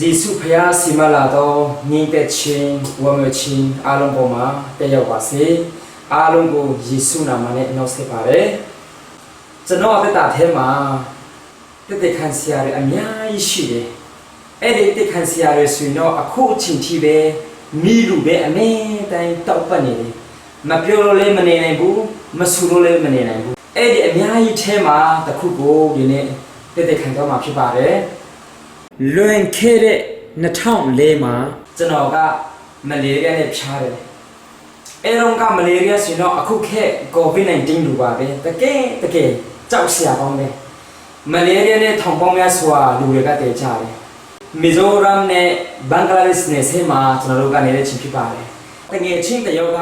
ယေစုဖျားစီမလာတော့ညီတဲ့ချင်းဝမချင်းအားလုံးပေါ်မှာတက်ရောက်ပါစေအားလုံးကိုယေစုနာမနဲ့နှုတ်ဆက်ပါတယ်ကျွန်တော်အသက်တာထဲမှာတက်ခံစရာတွေအများကြီးရှိတယ်အဲ့ဒီတက်ခံစရာတွေဆိုရင်တော့အခုအချိန်ထိပဲမိလူပဲအမေတိုင်းတောက်ပတ်နေတယ်မပြောလို့လည်းမနေနိုင်ဘူးမဆူလို့လည်းမနေနိုင်ဘူးအဲ့ဒီအများကြီးထဲမှာတစ်ခုကိုဒီနေ့တက်ခံတော့မှာဖြစ်ပါတယ်လွန်ခဲ့တဲ့2004မှာကျွန်တော်ကမလေးရီးယားနဲ့ဖြားတယ်အဲတော့ကမလေးရီးယားဆိုတော့အခုခေတ် COVID-19 လူပါပဲတကယ်ကြောက်စရာကောင်းတယ်မလေးရီးယားနဲ့ထောင်ပေါင်းများစွာလူတွေကတည်ကြတယ်မီဇိုရမ်နဲ့ဘင်္ဂလားဒေ့ရှ်နဲ့ဆေးမှာကျွန်တော်တို့ကနေတဲ့ချင်းဖြစ်ပါတယ်တကယ်ချင်းတယောက်က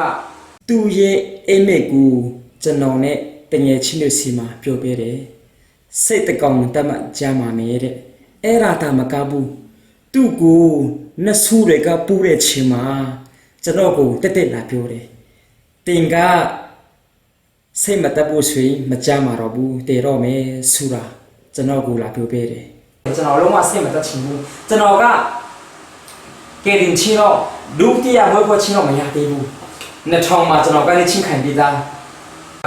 သူ့ရဲ့အိမ်မက်ကိုကျွန်တော်နဲ့တကယ်ချင်းတွေစီမှာပြောပြတယ်စိတ်တကောင်တတ်မှကြမ်းပါနေတဲ့အဲ့ဒါတာမကဘူးသူ့ကိုနှဆူတွေကပူတဲ့ချိန်မှာကျွန်တော်ကိုတက်လာပြောတယ်တင်ကစိတ်မတက်ဘူးဆိုရင်မကြမ်းပါတော့ဘူးတေတော့မယ်ဆူတာကျွန်တော်ကိုလာပြောပြတယ်ကျွန်တော်လုံးဝစိတ်မတက်ချင်ဘူးကျွန်တော်ကကဲရင်ချင်းတော့လူတရားမဟုတ်ချင်းတော့မရသေးဘူး2000မှာကျွန်တော်ကလည်းချင်းခံပြီးသား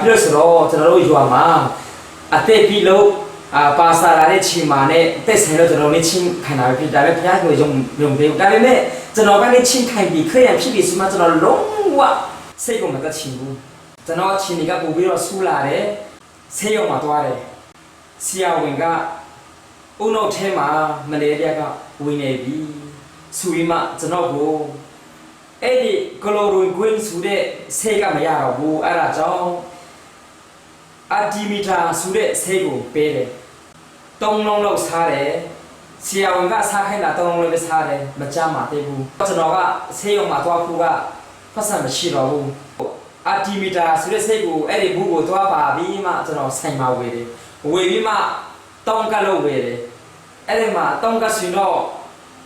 ပြီးတော့ဆိုတော့ကျွန်တော်တို့ရွာမှာအသက်ပြီးလို့ပါစာလာတဲ့ချိန်မှာနဲ့တက်ဆိုင်တော့ကျွန်တော်လည်းချင်းခံတာဖြစ်ဒါပေမဲ့ဘုရားကိုယုံသေးဘူးဒါပေမဲ့ကျွန်တော်ကလည်းချင်းခံပြီးခရစ်ယာန်ဖြစ်ပြီးဆိုမှကျွန်တော်လုံးဝစိတ်ကိုမတက်ချင်ဘူးကျွန်တော်ချင်းကပို့ပြီးတော့ဆူလာတယ်ဆေးရုံမှာသွားတယ်ဆရာဝန်ကဦးနှုတ်ထဲမှာမလေးရီးယားကဝင်နေပြီဆိုပြီးမှကျွန်တော်ကိုအဲ့ဒီကလိုရိုကွင်းဆိုတဲ့ဆေးကမရတော့ဘူးအဲ့ဒါကြောင့်အဒီမီတာဆိုတဲ့ဆေးကိုပေးတယ်3လုံးလောက်စားတယ်ဆရာဝန်ကစားခိုင်းတာ3လုံးလောက်ပဲစားတယ်မကြမ်းပါသေးဘူးကျွန်တော်ကဆေးရုံမှာသွားဖို့ကဖတ်စံမရှိတော့ဘူးအဒီမီတာဆိုတဲ့ဆေးကိုအဲ့ဒီဘူးကိုသွားပါပြီးမှကျွန်တော်ဆိုင်မှာဝယ်တယ်ဝယ်ပြီးမှတောင်းကလို့ဝယ်တယ်အဲ့ဒီမှာတောင်းကဆိုတော့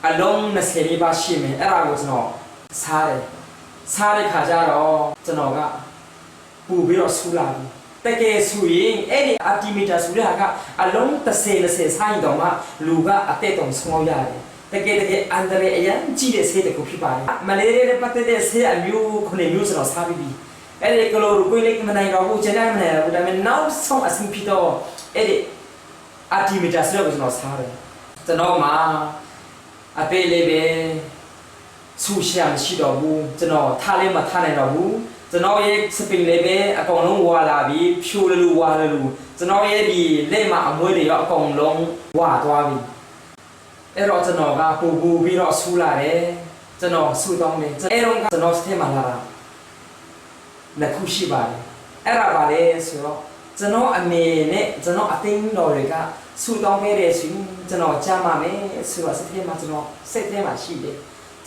အလုံး20လေးပါရှိမယ်အဲ့ဒါကိုကျွန်တော်စားတဲ့ခါကျတော့ကျွန်တော်ကပူပြီးတော့ဆူလာပြီတကယ်ဆိုရင်အဲ့ဒီအတီမီတာဆိုတဲ့ဟာကအလုံး30ဆိုင်တော့မှလူကအသက်တုံဆုံးရတယ်တကယ်အန်ဒရအရင်ကြည့်တဲ့ဆေးတခုဖြစ်ပါတယ်မလေးရီးယားနဲ့ပတ်သက်တဲ့ဆေးအမျိုးခုနှစ်မျိုးကျွန်တော်စားပြီးပြီအဲ့ဒီကလိုကိုလေးမနိုင်တော့ဘူးကျန်တယ်မနိုင်တော့ဘူးဒါပေမဲ့နောက်ဆုံးအဆင်ပြေတော့အဲ့ဒီအတီမီတာဆိုတော့ကျွန်တော်စားတယ်ကျွန်တော်မှာအပေးလေးပဲဆူရှာမရှိတော့ဘူးကျွန်တော်ထားလေးမထားနိုင်တော့ဘူးကျွန်တော်ရဲ့စပင်လေးပဲအကောင်လုံးဝါလာပြီးဖြူလူဝါလူကျွန်တော်ရဲ့ဒီလက်မအမွှေးတွေရောအကောင်လုံးဝါသွားပြီအဲ့တော့ကျွန်တော်ကပူပြီးတော့ဆူလာတယ်ကျွန်တော်ဆူတောင်းတယ်အဲ့တော့ကျွန်တော်စထဲမှာလာတာလက်ခုရှိပါတယ်အဲ့ဒါပါလေဆိုတော့ကျွန်တော်အမေနဲ့ကျွန်တော်အသိတော်တွေကဆူတောင်းခဲ့တဲ့ဆိုရင်ကျွန်တော်ကြားမှာမယ်ဆိုတော့စထဲမှာကျွန်တော်စိတ်ထဲမှာရှိတယ်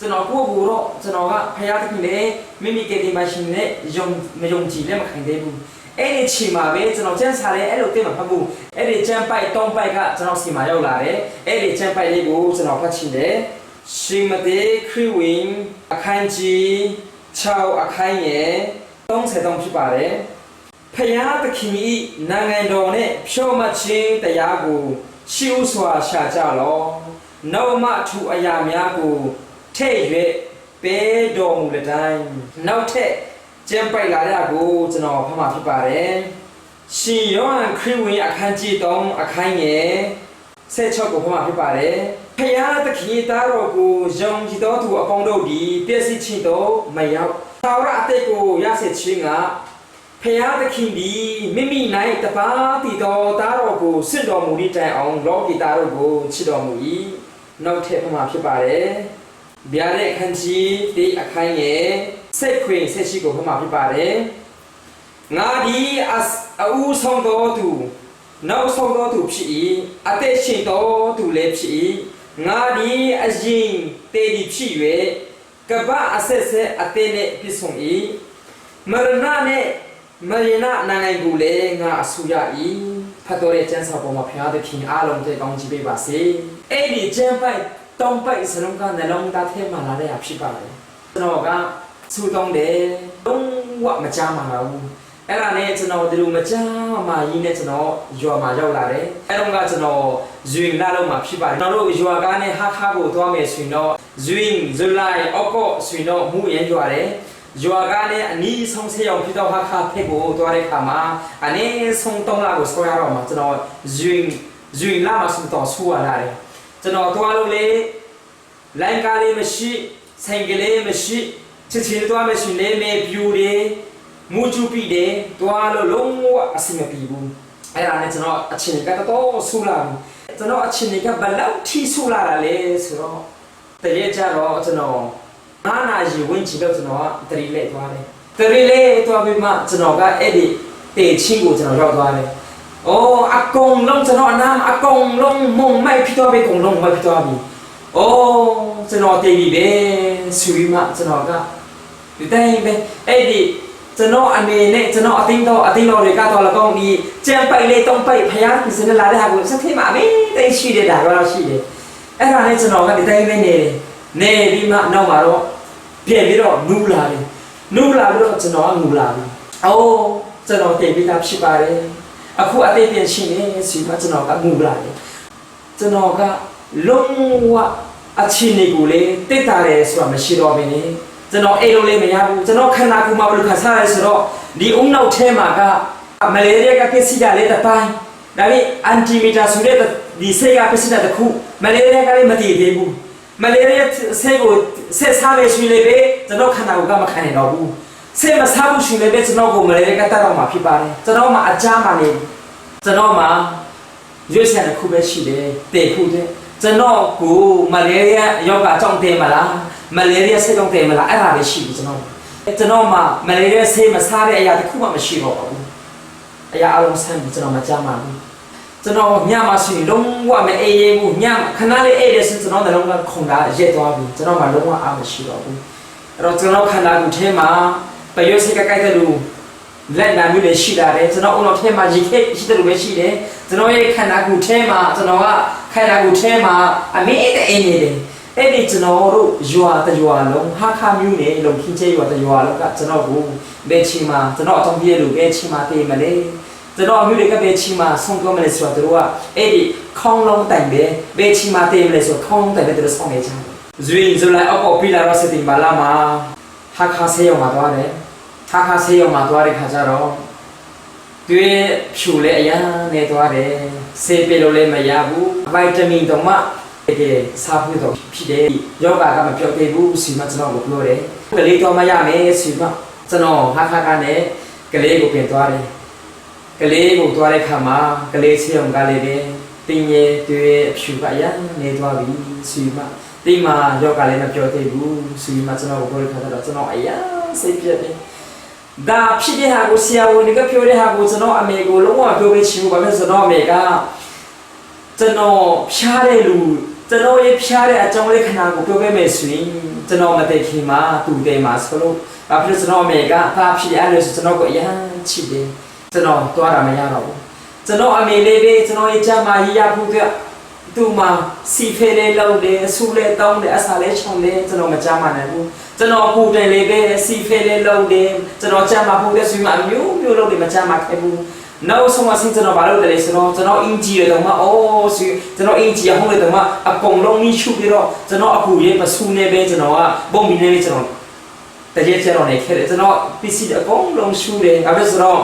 ကျွန်တော်ကိုယ့်ကိုယ်တော့ကျွန်တော်ကဖယားတခင်လည်းမိမိကလေးမရှိနဲ့မယုံကြည်လည်းမခံသေးဘူးအဲ့ဒီချိန်မှာပဲကျွန်တော်ကျန်းစာလေးအဲ့လိုသိမှဖတ်ဖို့အဲ့ဒီကျန်းပိုက်တောင်းပိုက်ကကျွန်တော်စီမှာရောက်လာတယ်အဲ့ဒီကျန်းပိုက်လေးကိုကျွန်တော်ဖတ်ချင်တယ်ရှင်မတေခရစ်ဝင်အခန်းကြီး6အခန်းငယ်33ဖြစ်ပါတယ်ဖယားတခင်ဤနိုင်ငံတော်နဲ့ဖြောမချင်းတရားကိုရှေးဥစွာရှာကြလောနောက်မှထူအရာများကိုထဲ့ရွက်ပေးတော်မူတဲ့တိုင်းနောက်ထပ်ကျမ်းပိုက်လာတဲ့ကိုကျွန်တော်ဖတ်မှာဖြစ်ပါတယ်ရှင်ယောဟန်ခရစ်ဝင်အခန်းကြီး3အခန်းငယ်16ကိုဖတ်မှာဖြစ်ပါတယ်ဖယားသခင်သားတော်ကိုယုံကြည်တော်သူအပေါင်းတို့သည်ပြည့်စုံခြင်းသို့မရောက်သာဝရအသက်ကိုရစေခြင်းကဖယားသခင်သည်မိမိ၌တပါးတည်တော်သားတော်ကိုစစ်တော်မူသည့်တိုင်အောင်လောကီသားတို့ကိုချစ်တော်မူ၏နောက်ထပ်ဖတ်မှာဖြစ်ပါတယ်ဗျာတဲ့အခန်းကြီးဒီအခန်းရဲ့ဆက်ခွင်ဆက်ရှိကိုဖတ်မှာဖြစ်ပါတယ်ငါဒီအူဆောင်တော်သူနောက်ဆောင်တော်သူဖြစ်၏အသက်ရှင်တော်သူလည်းဖြစ်၏ငါဒီအရင်တည်ဒီဖြစ်၍ကပ္ပအဆက်ဆက်အသက်နဲ့ပြည့်စုံ၏မရဏနဲ့မရဏနိုင်ငံကိုလည်းငါအဆူရ၏ဖတ်တော်ရဲ့ကျမ်းစာပေါ်မှာဖျားသခင်အားလုံးတဲ့ကောင်းချီးပေးပါစေအဲ့ဒီကျမ်းပိုက်တောင်းပိုက်စလုံးကနှလုံးသားထဲမှာလာတဲ့အဖြစ်ပါတယ်ကျွန်တော်ကဆူတောင်းတယ်လုံးဝမကြားမှာဘူး အဲ့ဒါနဲ့ကျွန်တော်ဒီလိုမကြားမှာရင်းနဲ့ကျွန်တော်ရွာမှာရောက်လာတယ်အဲ့တော့ကကျွန်တော်ဇွင်လာတော့မှာဖြစ်ပါတယ်ကျွန်တော်တို့ရွာကားနဲ့ဟာခါကိုသွားမယ်ဆိုရင်တော့ဇွင်ဇူလိုင်အော့ကော့ဆိုရင်တော့မှုရမ်းရွာတယ်ရွာကားနဲ့အနီးဆုံးဆေးရုံဖြစ်တော့ဟာခါဖက်ကိုသွားတဲ့အခါမှာအနည်းဆုံး3လကိုဆောရတော့မှာကျွန်တော်ဇွင်လာမှာစတော့ဆူရလာတယ်ကျွန်တော်သွားလို့လေလိုင်းကားလေးမရှိဆိုင်ကလေးမရှိချစ်ချင်သွားမယ်ဆိုရင်လေမေပြူတယ်မူချူပြီးတယ်တွားလို့လုံးဝအဆင်မပြေဘူးအဲ့ဒါနဲ့ကျွန်တော်အချင်းကတော့ဆူလာဘူးကျွန်တော်အချင်းကဘယ်လောက်ထိဆူလာတာလဲဆိုတော့တရေကြတော့ကျွန်တော်9နာရီဝန်းကျင်တော့ကျွန်တော်ကတရီလေးသွားတယ်တရီလေးသွားပြီးမှကျွန်တော်ကအဲ့ဒီတေချင်းကိုကျွန်တော်ရောက်သွားတယ်အိုးအကုန်လုံးကျွန်တော်အနားအကုန်လုံးမုံမိုက်ဖြစ်သွားပြီအကုန်လုံးမိုက်ဖြစ်သွားပြီအိုးကျွန်တော်တည်ပြီပဲဆူပြီးမှကျွန်တော်ကဒီတိုင်းပဲအဲ့ဒီကျွန်တော်အနေနဲ့ကျွန်တော်အတင်းတော့တွေကတော့လည်းကောင်းဒီကြံပိုက်လေးတုံးပိုက်ဖျားပြင်စနေလာတဲ့ဟာကိုစက်ထိမှအမေတိတ်ရှိတယ်ဒါကတော့ရှိတယ်အဲ့ဒါနဲ့ကျွန်တော်ကဒီတိုင်းပဲနေပြီးမှနောက်မှာတော့ပြန်ပြီးတော့နူးလာတယ်နူးလာပြီးတော့ကျွန်တော်ကငူလာပြီအိုးကျွန်တော်တည်ပြီးသားဖြစ်ပါတယ်အခုအသေးပြန်ရှိနေစီမှကျွန်တော်ကငူလာတယ်ကျွန်တော်ကလုံးဝအချင်းနေကိုလေတိတ်တာတယ်ဆိုတာမရှိတော့ဘဲနဲ့ကျွန်တော်အိမ်လုံးလေးမရဘူးကျွန်တော်ခန္ဓာကိုယ်မှာဘယ်လိုခံစားရလဲဆိုတော့ဒီအုံနောက်ထဲမှာကမလေးရီးယားကပစ္စည်းကြလေးတစ်ပိုင်းဒါပြီးအန်တီမီတာဆိုတဲ့ဒီဆေးကပစ္စည်းတစ်ခုမလေးရီးယားကလည်းမတည်သေးဘူးမလေးရီးယားဆေးကိုဆက်စားမယ်ဆိုရင်လည်းကျွန်တော်ခန္ဓာကိုယ်ကမခံနိုင်တော့ဘူးဆေးမစားဘူးဆိုရင်လည်းကျွန်တော်ကိုမလေးရီးယားကတတ်တော့မှာဖြစ်ပါတယ်ကျွန်တော်မှအကြမ်းမှနေကျွန်တော်မှရွေးချယ်တစ်ခုပဲရှိတယ်တည်ဖို့တဲ့ကျွန်တော်ကိုမလေးရီးယားယောဂကြောင့်တည်မလားမလေးရီးယားဆေးကြောင့်တည်မလားအဲ့ဒါပဲရှိပြီကျွန်တော်မှမလေးရီးယားဆေးမစားတဲ့အရာတစ်ခုမှမရှိတော့ဘူးအရာအလုံးဆန်းပြီးကျွန်တော်မကြမ်းပါဘူးကျွန်တော်ညမှာဆိုရင်လုံးဝမအေးရဘူးညခဏလေးအေးတယ်ဆိုကျွန်တော်နှလုံးကခုန်တာရက်သွားပြီကျွန်တော်မှလုံးဝအားမရှိတော့ဘူးအဲ့တော့ကျွန်တော်ခန္ဓာကိုယ်ထဲမှာပယောစိကကြိုက်တဲ့လူလက်နာမျိုးတွေရှိလာတယ်ကျွန်တော်အုံတော်ထဲမှာရေခဲရှိတယ်လို့ပဲရှိတယ်ကျွန်တော်ရဲ့ခန္ဓာကိုယ်ထဲမှာကျွန်တော်ကခန္ဓာကိုယ်ထဲမှာအမေးတဲ့အိမ်နေတယ်အဲ့ဒီကျွန်တော်တို့ရွာတရွာလုံးဟာခါမျိုးနဲ့လုံခင်းချဲရွာတရွာလုံးကကျွန်တော်ကိုဘယ်ချိန်မှာကျွန်တော်အတောင်ပြည့်လို့ဘယ်ချိန်မှာတည်မလဲကျွန်တော်အမျိုးတွေကဘယ်ချိန်မှာဆုံးသွားမလဲဆိုတော့တို့ကအဲ့ဒီခေါင်းလုံးတိုင်ပဲဘယ်ချိန်မှာတည်မလဲဆိုတော့ခေါင်းလုံးတိုင်ပဲတို့ဆောင်နေကြတယ်ဇွေဇူလိုက်အောက်ပေါ်ပြလာတော့စတင်ပါလာမှာဟာခါဆေးရောက်မှာသွားတယ်ဟာခါဆေးရောက်မှာသွားတဲ့ခါကျတော့တွေ့ဖြူလေအရန်နေသွားတယ်ဆေးပြလို့လည်းမရဘူးဗိုက်တာမင်တော့မှတကယ်စားဖို့တော့ဖြစ်တယ်ယောဂကမပြောသေးဘူးစီမကျွန်တော်ကိုပြောတယ်ကလေးတော့မရမယ်စီမကျွန်တော်ဟာခါကနေကလေးကိုပြန်သွားတယ်ကလေးကိုသွားတဲ့ခါမှာကလေးဆေးရုံကလေးပဲတင်းရဲတွေ့ဖြူကအရန်နေသွားပြီစီမတိမာယောဂလည်းမပြောသေးဘူးစီမကျွန်တော်ကိုပြောတဲ့ခါကျတော့ကျွန်တော်အရန်စိတ်ပြတ်တယ်ဒါဖြစ်တဲ့ဟာကိုဆရာဝန်ကပြောတဲ့ဟာကိုကျွန်တော်အမေကိုလုံးဝပြောပေးချင်ဘူးဘာဖြစ်လို့ဆိုတော့အမေကကျွန်တော်ဖျားတဲ့လူကျွန်တော်ရဲ့ဖျားတဲ့အကြောင်းလေးခဏကိုပြောပေးမယ်ဆိုရင်ကျွန်တော်မတည့်ခင်မှာတူတယ်မှာဆိုလို့ဘာဖြစ်လို့ကျွန်တော်အမေကဒါဖြစ်ရလို့ဆိုကျွန်တော်ကိုအရန်ချစ်တယ်ကျွန်တော်တွားတာမရတော့ဘူးကျွန်တော်အမေလေးပဲကျွန်တော်ရဲ့ကြမ်းမာရေးရဖို့အတွက်သူ့မှာစီဖဲလေးလုံးတယ်ဆူလေးတောင်းတယ်အစာလေးချုံတယ်ကျွန်တော်မကြမ်းမာနိုင်ဘူးကျွန်တော်ပူတယ်လေးပဲစီဖဲလေးလုံးတယ်ကျွန်တော်ကြမ်းမာဖို့အတွက်ဆိုမှမျိုးလုံးတွေမကြမ်းမာခဲ့ဘူးနောက်ဆုံးအဆင့်ကျွန်တော်ဘာလုပ်တယ်လဲဆိုတော့ကျွန်တော်အင်ဂျီရတော့မှဆိုကျွန်တော်အင်ဂျီရဟောင်းရတော့မှအကုန်လုံးမိရှုပြီးတော့ကျွန်တော်အခုရေးမဆူနေပဲကျွန်တော်ကဘုံမီနေကျွန်တော်တကယ်ကျတော့နေခဲ့တယ်ကျွန်တော် PC အကုန်လုံးရှုတယ်ဒါပဲဆိုတော့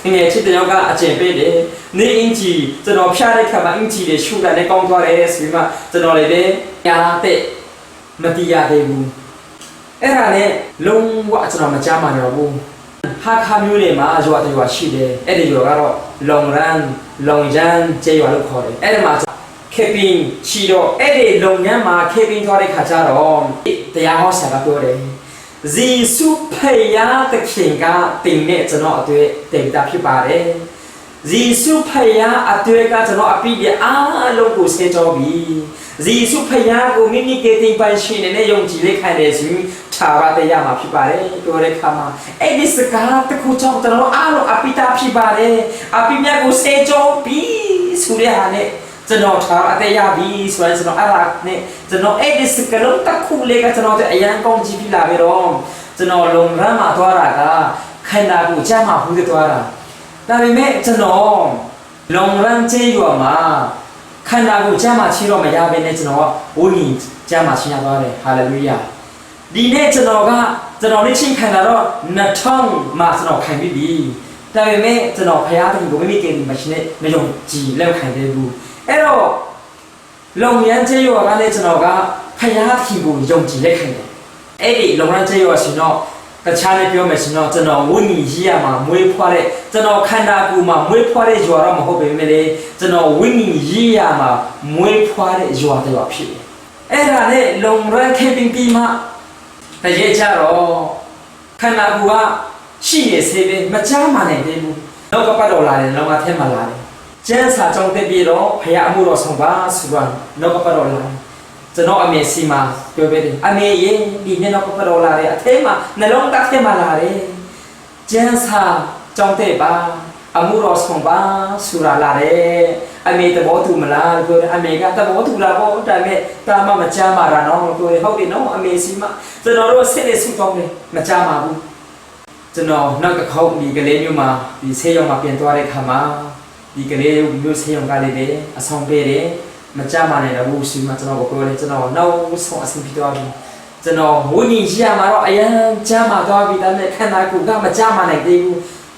ငယ်ချစ်တဲ့ယောက်ကအကျင့်ပေးတယ်နေအင်ဂျီကျွန်တော်ဖျားတဲ့ခါမှာအင်ဂျီတွေရှုတာလည်းကောင်းသွားတယ်ဆိုပြီးမှကျွန်တော်လည်းညာတဲ့မတိရသေးဘူးအဲ့ဒါနဲ့လုံးဝကျွန်တော်မကြားမှတော့ဘူးဟာခါမျိုးတွေမှာရွာတရွာရှိတယ်အဲ့ဒီရွာကတော့လုံရန်လုံရန်ကျေးရွာလို့ခေါ်တယ်အဲ့ဒီမှာခေပင်းရှိတော့အဲ့ဒီလုံရန်မှာခေပင်းသွားတဲ့ခါကျတော့တရားဟောဆရာကပြောတယ်ဇီစုဖေယာတခင်ကတင်နဲ့ကျွန်တော်အတွေ့တင်တာဖြစ်ပါတယ်ဇီစုဖေယာအတွေ့ကကျွန်တော်အပိပြအားလုံးကိုဆဲကြောပြီဇီစုဖေယာကိုမိမိကတင်ပိုင်ရှင်နဲ့ယုံကြည်လေးခံတယ်ဆိုရင်ထာဝရတရားမှာဖြစ်ပါတယ်ပြောတဲ့ခါမှာအဲ့ဒီစကားတစ်ခုကြောင့်ကျွန်တော်အားလုံးအပိတာဖြစ်ပါတယ်အပိမြတ်ကိုဆဲကြောပြီဆိုတဲ့ဟာနဲ့ကျွန်တော်ထားအသေးရပြီဆိုရင်ကျွန်တော်အဲ့ဒါနဲ့ကျွန်တော်အဲ့ဒီစကလုံးတစ်ခုလေးကကျွန်တော်အရန်ကောင်းကြည့်ပြလာပြီတော့ကျွန်တော်လုံရမ်းမှာသွားတာကခန္ဓာ นากูจ้ามาพูดตัวอะไรแต่แม่จะนอลงรันเจอยู่มาขนากูจ้ามาชิโรไม่ยาเป็นจะนอโอ้นี่จ้ามาชินาตัวเลยฮาเลลูยาดีเน่จะนอก็จะนอได้ชิงขนาดเราหน้าท้องมาจะนอใครไม่ดีแต่แม่จะนอพยาถึงกูไม่มีเกณฑ์มาชิเน่ในยงจีแล้วใครได้ดูเออลงยันเจอยู่กันเลยจะนอก็พยาถึงกูยงจีเล็กใครได้เอ้ดิลงรันเจอยู่สินอกระชากในพิวเมสินอจะนอวุ่นยี่ยมามวยพอเลยจะนอขันดากูมามวยพอเลยจัวเรามาเขาเป็นไม่เลยจะนอวุ่นยี่ยามามวยพอเลยจัวแต่ว่าพี่เอ้ร้านเนี่ยลงรันแค่เป็นปีมาแต่เยอะจ้ารอขันดากูว่าชีเอเซเบมาจ้ามาเนี่ยเดบุเราก็ปัดโอลาเลยเรามาเทมาลาเลยเจ้าสาวจงเตบีรอพยามูรอสงบ้าสุวรรณเราก็ปัดโอลาจะนออเมซิมาเกี่ยวกับอเมย์ดีเนี่ยเราก็ปัดโอลาเลยเทมาในลงตักเทมาลาเลยเจ้าสาวจงเตบ้าอามูรอสงบ้าสุราลาเลยอเมย์ตะโบตูมาลาเกี่ยวกับอเมย์ก็ตะโบตูลาโบแต่เมย์ตามมาจ้ามาราน้องเกี่ยวกับเขาดีน้องอเมซิมาจะนอรู้เสด็จสุดตรงเลยมาจ้ามาบุจะนอนั่งกับเขาดีกันเลยอยู่มาดีเสียงมาเปลี่ยนตัวอะไรขามาดีกันเลยอยู่เสียงกันเลยเด้อสองเบเด้มาจ้ามาเนี่ยเราบูชิมาจะนอบอกเลยจะนอเน่าส่งสิ่งพิจารณาจะนอหุ่นยี่ยามาเราไอ้ยันจ้ามาตัวบิดาเนี่ยขนาดกูก็มาจ้ามาเนี่ยดีกู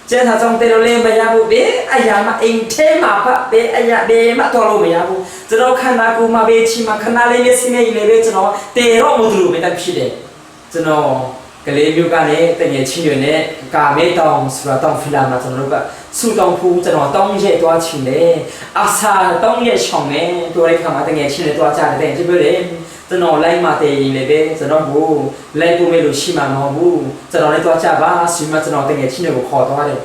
เจ้าถ้าจงเตโรเล่ไม่ยาบุเบไอ้ยามาเองเทมาปะเบไอ้ยาเบมาตัวเราไม่ยาบุจะนอขนาดกูมาเบชิมาขนาดเลยเนี่ยสิเมย์เลยเบจะนอเตโรมุดรูไม่ได้พิเดจะนอกเลยอยู่กันเนี่ยแต่เนี่ยชิ้นอยู่เนี่ยกาไม่ต้องสุดต้องฟิลามาจะนอแบบสู้ต้องพูจะนอต้องเยตัวชิ้นเนี่ยอาซาต้องเยช่องเนี่ยตัวเล็กเข้ามาแต่เนี่ยชิ้นเนี่ยตัวจ่าเนี่ยที่เบอร์เนี่ยจะนอไล่มาเตยเลยเบ้จะนอบูไล่กูไม่รู้ชิมาน้องบูจะนอในตัวจ่าบ้าชิมาจะนอแต่เนี่ยชิ้นเนี่ยกูขอตัวเลย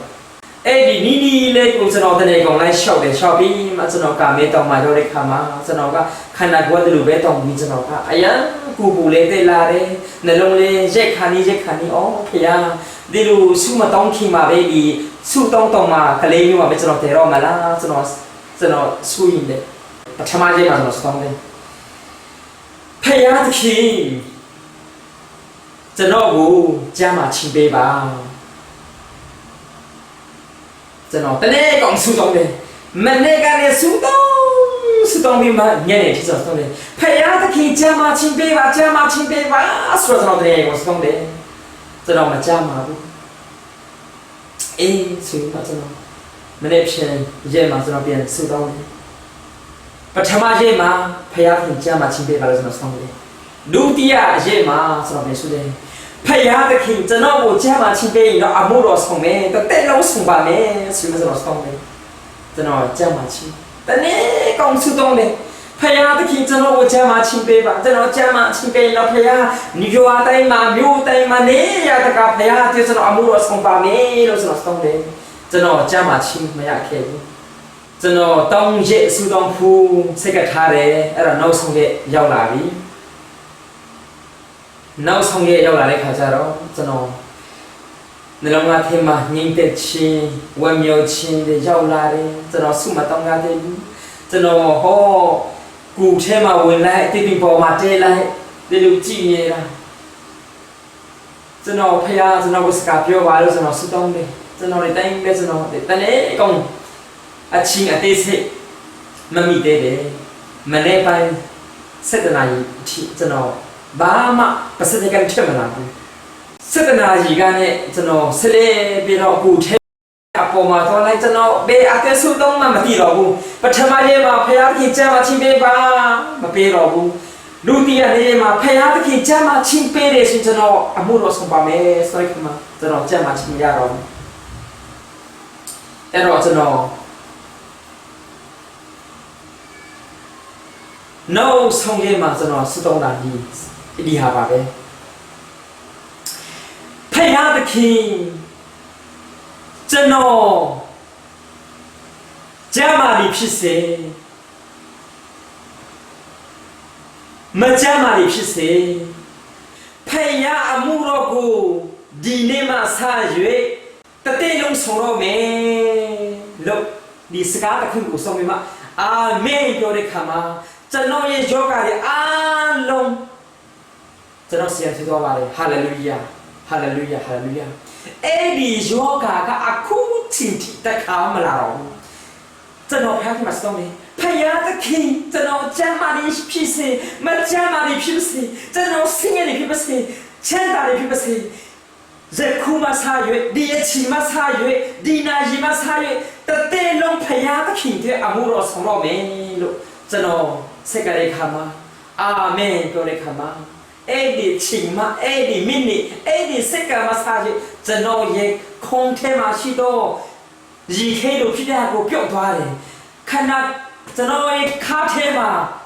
เอ้ดินี่เลยกูจะนอแต่เนี่ยของไล่ชอบเลยชอบพี่มาจะนอกาไม่ต้องมาตัวเล็กเข้ามาจะนอก็ขนาดกูจะรู้เบ้ต้องมีจะนอก็ไอ้ยันกูบูเล่เตลาเลยในโรงเรียนเจ็คขานี่อ๋อพี่ยาดิลูสู้มาต้องขี่มาเบบีสู้ต้องมาคลีอยู่มาเป็นจะนอเตรอมาละจะนอสู้ยินเดปัจฉมาเจมาจะนอสต้องเลยพยาทีจะนอกูจะมาชิเบบ้าจะนอแต่เนี่ยกองสู้ต้องเลยมันเนี่ยการเนี่ยสู้ต้องมีมาเนี่ยที่จะต้องเลยพยาทีจะมาชิเบบ้าสุดจะนอแต่เนี่ยกองสู้ต้องเลยจะนอมาจะมาบุสู้มาจะนอมันเนี่ยเพียงเยอะมาจะนอเปลี่ยนสู้ต้องเลยปัจฉมาเยมาพยาธิจะมาชิมเปบาลจะนอสต้องเลยดูที่ยาเยมาสำหรับในสุดเลยพยาธิจะนอบูจะมาชิมเปย์เราอามูรอสของเมย์แต่เต้เราส่งบาเมย์สุดมาจะนอสต้องเลยจะนอจะมาชิมแต่เนี่ยกองสุดต้องเลยพยาธิจะนอบูจะมาชิมเปย์บาจะนอจะมาชิมเปย์เราพยานิยวัตไอมามิวไตมาเนี่ยยาตะกับพยาธิจะนออามูรอสของบาเมย์เราจะนอสต้องเลยจะนอจะมาชิมไม่อยากแค่จะนอต้องเยสุต้องพูเสกทาเรอเราน้องส่งเยยาวลาบีน้องส่งเยยาวลาเรข้าจะรอจะนอในโรงงานเทมายิงเตชิวันมีชินเดยาวลาเรจะนอสุมาต้องงานเตบีจะนอโฮกูเทมาวันไล่ที่เป็นปอมาเจไล่เดี๋ยวจีเนี่ยละจะนอพยาจะนอกุสกาเปียววาลจะนอสุต้องเดจะนอในแต่งเดจะนอแต่เนี่ยกงอาชิงอาเตเซมันมีเดเดมันเนี่ยไปเสตนายีที่จะนอบ้ามาประสิทธิการเชื่อมันละเสตนายีกันเนี่ยจะนอเสเลเบลกูเทอปมาตัวไหนจะนอเบอาเตสุต้องมาตีเราบุปัจฉมาเยมาพยาธิจะมาชิมเบบ้ามาเปเราบุดูที่อันนี้มาพยาธิจะมาชิมเปเรสิจะนออามูรสมบาเมสไตรค์มาจะนอจะมาชิมยาเราแต่เราจะนอน้องส่งเยมาจะนอสุดต้องการดีหาบาเบพยาธิจะนอจะมาดิพิเศษมาจะมาดิพิเศษพยาอามูรกูดีเนมาซาเยแต่เต้ลงส่งเราเมลบดีสกัดตะคุ่มกูส่งมาอาเมนโยเรคามาจะน้อยโยกาเรอาลงจะน้อยเสียงที่ตัวว่าเลยฮาเลลูยาฮาเลลูยาฮาเลลูยา Edi yoga ka aku cinti tak kau melarang. Jangan payah kita masuk ni. Payah tak kini. Jangan jamari pisi, macamari pisi. Jangan singgah pisi, cendari pisi. Zeku masayu, dia cima sayu, dinaji masayu. Tetapi long payah tak kini tu amuros orang melu. Jangan segera kama. Amen kore kama. Edi cima, edi mini, edi segera masayu. Jangan ye konte masido. 二 K 路批得個腳大咧，看那真係卡車嘛，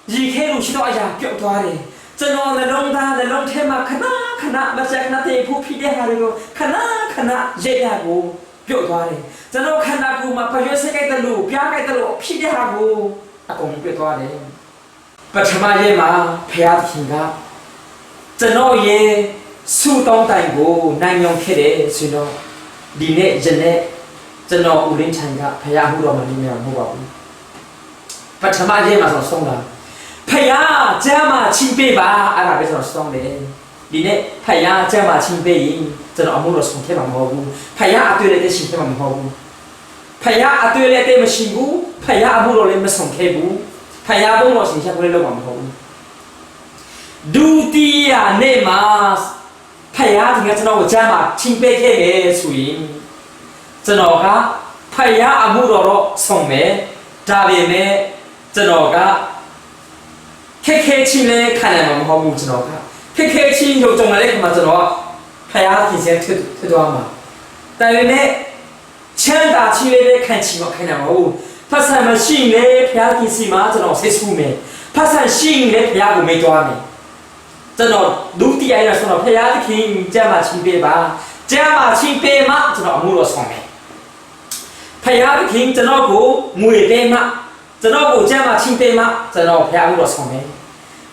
二 K 路批到哎呀腳大咧，真係那龍單那龍車嘛，看那咪只那地鋪批得下嚟個，看那熱下個腳大咧，真係看那個嘛，不要世界的路，邊界的路批得下個，阿公腳大咧，不他媽嘢嘛，皮亞聽噶，真係嘢蘇當大個難用起嚟，算咯，你呢人呢？ 真的乌林城个，培养好多嘛，里面好包。不他妈这嘛说送了，培养这嘛清白吧，阿拉别说送的。你呢？培养这嘛清白人，真的阿姆罗送天嘛好不？培养阿对了的送天嘛好不？培养阿对了的么辛苦，培养阿姆罗的么送开不？培养阿姆罗送下不了嘛好不？ดูดี啊，你嘛，培养听个真的我这嘛清白开个属于。 ကျွန်တော်ကဖယားအမှုတော်တော့ဆုံးမယ်ဒါပေမဲ့ကျွန်တော်ကခက်ခဲချင်းလဲခံနိုင်မှာမဟုတ်ဘူးကျွန်တော်ကခက်ခဲချင်းရုပ်ကြုံလာတဲ့ခါမှာကျွန်တော်ဖယားခင်စဲထွက်သွားမှာဒါပေမဲ့ချမ်းသာချင်းလေးခံချင်မခံနိုင်ပါဘူးဖတ်ဆံမရှိလေဖယားခင်စီမှာကျွန်တော်ဆက်ဆူမယ်ဖတ်ဆံရှိလေဖယားကိုမေ့သွားမယ်ကျွန်တော်ဒုတိယရဆိုတော့ဖယားခင်ကြမ်းမှချင်းပေးပါကြမ်းမှချင်းပေးမှကျွန်တော်အမှုတော်ဆုံးမယ် ဖယားခင်ကျွန်တော်ကိုငွေပေးမှကျွန်တော်ကိုကျမ်းမာချင်းပေးမှကျွန်တော်ဖယားမှုတော်ဆောင်မယ်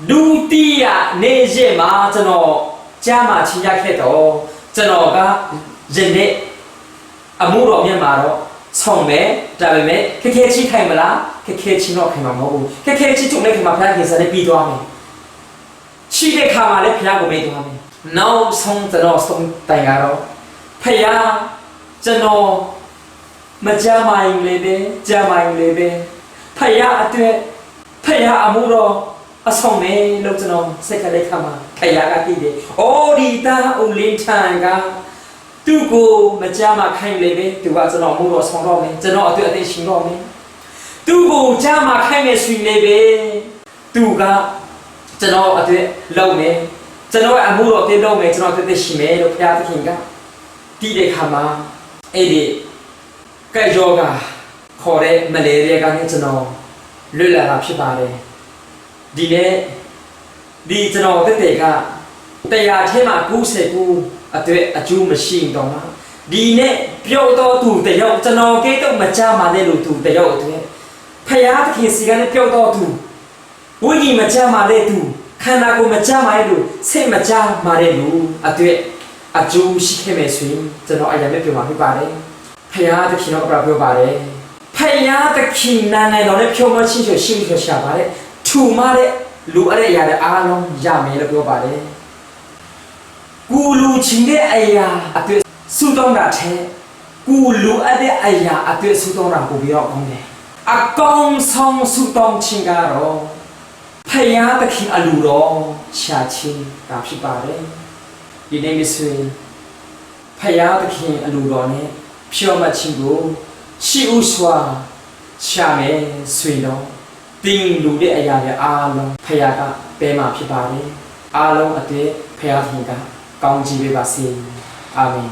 ဒုတိယနေရက်မှာကျွန်တော်ကျမ်းမာချင်းရခဲ့တော့ကျွန်တော်ကယနေ့အမှုတော်မြတ်မှာတော့ဆောင်မယ်ဒါပေမဲ့ခက်ခဲချင်းခိုင်မလားခက်ခဲချင်းတော့ခိုင်မှာမဟုတ်ဘူးခက်ခဲချင်းကြုံတဲ့ခါမှာဖယားခင်စတဲ့ပြီးသွားမယ်ရှိတဲ့ခါမှာလည်းဖယားကိုမေ့သွားမယ်နောက်ဆုံးကျွန်တော်ဆုံးတိုင်ကတော့ဖယားကျွန်တော် မကြမ်းမိုင်းလေးပဲကြမ်းမိုင်းလေးပဲဖယားအတွက်ဖယားအမှုတော်အဆောင်မယ်လို့ကျွန်တော်စက်ကလေးခါမှာဖယားကတည်တယ်။အော်ဒီတာဦးလင်းထန်ကသူ့ကိုမကြမ်းမခိုင်းလေးပဲသူကကျွန်တော်အမှုတော်ဆောင်တော့မယ်ကျွန်တော်အတွက်အသိရှင်တော့မယ်။သူ့ကိုကြမ်းမခိုင်းမယ်ဆိုရင်လေးပဲသူကကျွန်တော်အတွက်လုပ်မယ်ကျွန်တော်အမှုတော်ပြလုပ်မယ်ကျွန်တော်အတွက်သိရှင်မယ်လို့ဖယားသခင်ကတည်တဲ့ခါမှာအဲ့ဒီ ကဲယောဂခေါ်တဲ့မလဲတဲ့ကနေကျွန်တော်လွတ်လာတာဖြစ်ပါတယ်ဒီနေ့ဒီကျွန်တော်တက်တဲ့ကတရားထဲမှာ99အတွက်အကျိုးမရှိတော့မှာဒီနေ့ပြုတ်တော်သူတယောက်ကျွန်တော်ကိတော့မကြမှာတဲ့လူသူတယောက်အတွက်ဖယားသခင်စီကလည်းပြုတ်တော်သူဝိညာဉ်မကြမှာတဲ့သူခန္ဓာကိုယ်မကြမှာတဲ့လူစိတ်မကြမှာတဲ့လူအတွက်အကျိုးရှိခဲ့မယ်ဆိုရင်ကျွန်တော်အရင်ပဲပြောမှာဖြစ်ပါတယ် ဖယားသခင်တော့ပြောပါတယ်ဖယားသခင်နာနိုင်တော်နဲ့ဖြောမချင်းချွရှိချွရှာပါတယ်ထူမတဲ့လူအဲ့တဲ့အရာတွေအားလုံးရမယ်လို့ပြောပါတယ်ကူလူချင်းတဲ့အရာအတွေ့ဆူတောင်းတာတဲ့ကူလူအဲ့တဲ့အရာအတွေ့ဆူတောင်းတာကိုပြီးတော့ကောင်းတယ်အကောင်ဆောင်ဆူတောင်းချင်းကတော့ဖယားသခင်အလူတော်ရှာချင်းတာဖြစ်ပါတယ်ဒီနေ့မဆွေဖယားသခင်အလူတော်နဲ့ ဖြောမချင်းကိုရှိဥစွာရှာမယ်ဆွေတော်တင်းလူတဲ့အရာတွေအားလုံးဖယားကပဲမှာဖြစ်ပါတယ်အားလုံးအတည်းဖယားခင်ကကောင်းချီးပေးပါစေအာမင်